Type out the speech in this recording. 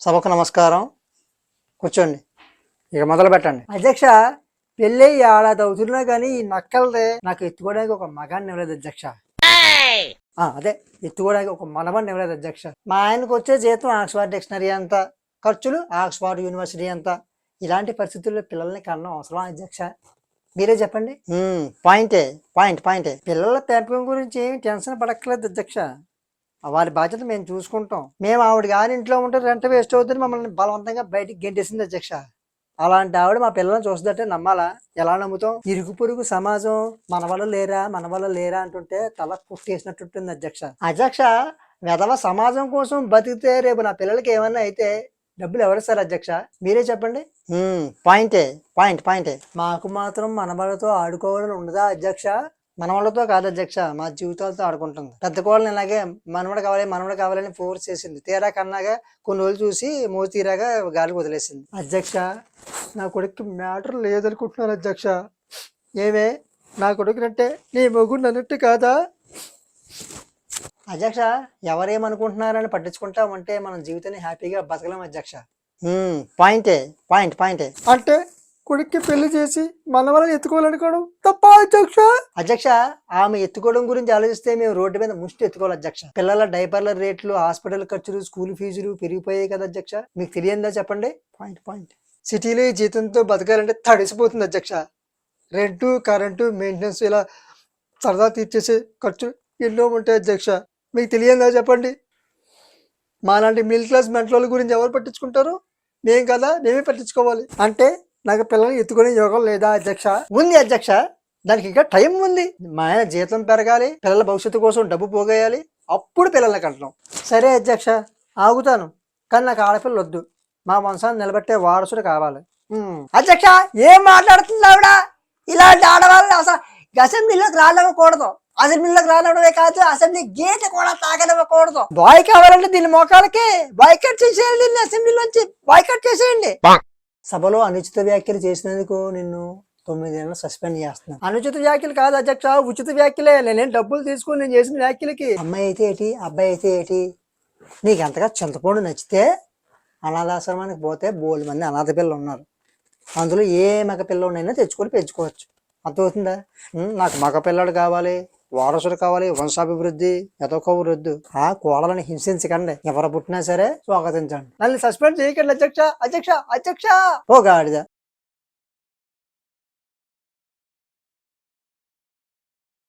సభకు నమస్కారం. కూర్చోండి. ఇక మొదలు పెట్టండి. అధ్యక్ష, పెళ్ళి ఏడాది అవుతున్నా కానీ ఈ నక్కలదే నాకు ఎత్తుకోవడానికి ఒక మగాన్ని ఇవ్వలేదు అధ్యక్ష. అదే ఎత్తుకోవడానికి ఒక మనవాడిని ఇవ్వలేదు అధ్యక్ష. మా ఆయనకు వచ్చే జీతం ఆక్స్ఫర్డ్ డిక్షనరీ అంత, ఖర్చులు ఆక్స్ఫర్డ్ యూనివర్సిటీ అంత. ఇలాంటి పరిస్థితుల్లో పిల్లల్ని కన్నా అవసరం అధ్యక్ష? మీరే చెప్పండి. పాయింటే. పిల్లల పెంపకం గురించి ఏమి టెన్షన్ పడక్కర్లేదు అధ్యక్ష. వారి బాధ్యత మేము చూసుకుంటాం. మేము ఆవిడ గారి ఇంట్లో ఉంటే రెంట్ వేస్ట్ అవుతుంది, మమ్మల్ని బలవంతంగా బయటికి గెంటేసింది అధ్యక్ష. అలాంటి ఆవిడ మా పిల్లల్ని చూస్తుంటే నమ్మాలా? ఎలా నమ్ముతాం? ఇరుగు పొరుగు సమాజం మన వల్ల లేరా అంటుంటే తల కుట్టేసినట్టుంటుంది అధ్యక్ష. వెధవ సమాజం కోసం బతికితే రేపు నా పిల్లలకి ఏమన్నా అయితే డబ్బులు ఎవరిస్తారు అధ్యక్ష? మీరే చెప్పండి. పాయింటే. మాకు మాత్రం మనవాళ్ళతో ఆడుకోవాలని ఉండదా అధ్యక్ష? మనవాళ్ళతో కాదు అధ్యక్ష, మా జీవితాలతో ఆడుకుంటుంది. పెద్ద కోళ్ళని ఇలాగే మనవడు కావాలని ఫోర్స్ చేసింది. తీరా కన్నాగా కొన్ని రోజులు చూసి మోసి తీరాగా గాలికి వదిలేసింది అధ్యక్ష. నా కొడుకు మ్యాటర్ లేదనుకుంటున్నాను అధ్యక్ష. ఏమే, నా కొడుకునంటే నీ మొగుడు అన్నట్టు కాదా అధ్యక్ష? ఎవరేమనుకుంటున్నారని పట్టించుకుంటామంటే మనం జీవితాన్ని హ్యాపీగా బతకలేం అధ్యక్ష. పాయింటే అంటే కొడుక్కి పెళ్లి చేసి మన వల్ల ఎత్తుకోవాలనుకోవడం తప్ప అధ్యక్ష? ఆమె ఎత్తుకోవడం గురించి ఆలోచిస్తే మేము రోడ్డు మీద ముష్టి ఎత్తుకోవాలి అధ్యక్ష. పిల్లల డైపర్ల రేట్లు, హాస్పిటల్ ఖర్చులు, స్కూల్ ఫీజులు పెరిగిపోయాయి కదా అధ్యక్ష. మీకు తెలియందా చెప్పండి. పాయింట్. సిటీలో ఈ జీతంతో బతకాలంటే తడిసిపోతుంది అధ్యక్ష. రెంటు, కరెంటు, మెయింటెనెన్స్, ఇలా సరదా తీర్చేసే ఖర్చులు ఎన్నో ఉంటాయి అధ్యక్ష. మీకు తెలియందా చెప్పండి. మాలాంటి మిడిల్ క్లాస్ మెంటల గురించి ఎవరు పట్టించుకుంటారు? మేమే పట్టించుకోవాలి. అంటే నాకు పిల్లల్ని ఎత్తుకునే యోగం లేదా అధ్యక్ష? ఉంది అధ్యక్ష, దానికి ఇంకా టైం ఉంది. మా ఆయన జీతం పెరగాలి, పిల్లల భవిష్యత్తు కోసం డబ్బు పోగేయాలి, అప్పుడు పిల్లల్ని కంటున్నాం. సరే అధ్యక్ష, ఆగుతాను. కానీ నాకు ఆడపిల్ల వద్దు. మా వంశాన్ని నిలబెట్టే వారసుడు కావాలి. అధ్యక్ష, ఏం మాట్లాడుతుంది ఆవిడ? ఇలాంటి ఆడవాళ్ళని అసలు అసెంబ్లీలోకి రానివ్వకూడదు. అసెంబ్లీలోకి రానివ్వడమే కాదు, అసెంబ్లీ గేట్ కూడా తాగనివ్వకూడదు. బాయ్ కావాలంటే దీని మోకాలకి బాయ్కట్ చేసేయాలి. దీన్ని అసెంబ్లీలోంచి బాయ్కట్ చేసేయండి. సభలో అనుచిత వ్యాఖ్యలు చేసినందుకు నిన్ను 9 ఏళ్ళు సస్పెండ్ చేస్తున్నాను. అనుచిత వ్యాఖ్యలు కాదు అధ్యక్ష, ఉచిత వ్యాఖ్యలే. నేనేం డబ్బులు తీసుకుని నేను చేసిన వ్యాఖ్యలకి. అమ్మాయి అయితే ఏంటి, అబ్బాయి అయితే ఏంటి? నీకు ఎంతగా చింతపండు నచ్చితే అనాథాశ్రమానికి పోతే బోల్డ్ మంది అనాథ పిల్లలు ఉన్నారు. అందులో ఏ మగ పిల్లలైనా తెచ్చుకొని పెంచుకోవచ్చు. అర్థమవుతుందా? నాకు మగ పిల్లడు కావాలి, వారసుడు కావాలి, వంశాభివృద్ధి, ఎదొకవృద్ధి. ఆ కోడలని హింసించకండి. ఎవరు పుట్టినా సరే స్వాగతించండి. నన్ను సస్పెండ్ చేయకండి అధ్యక్ష. ఓ గాడిద.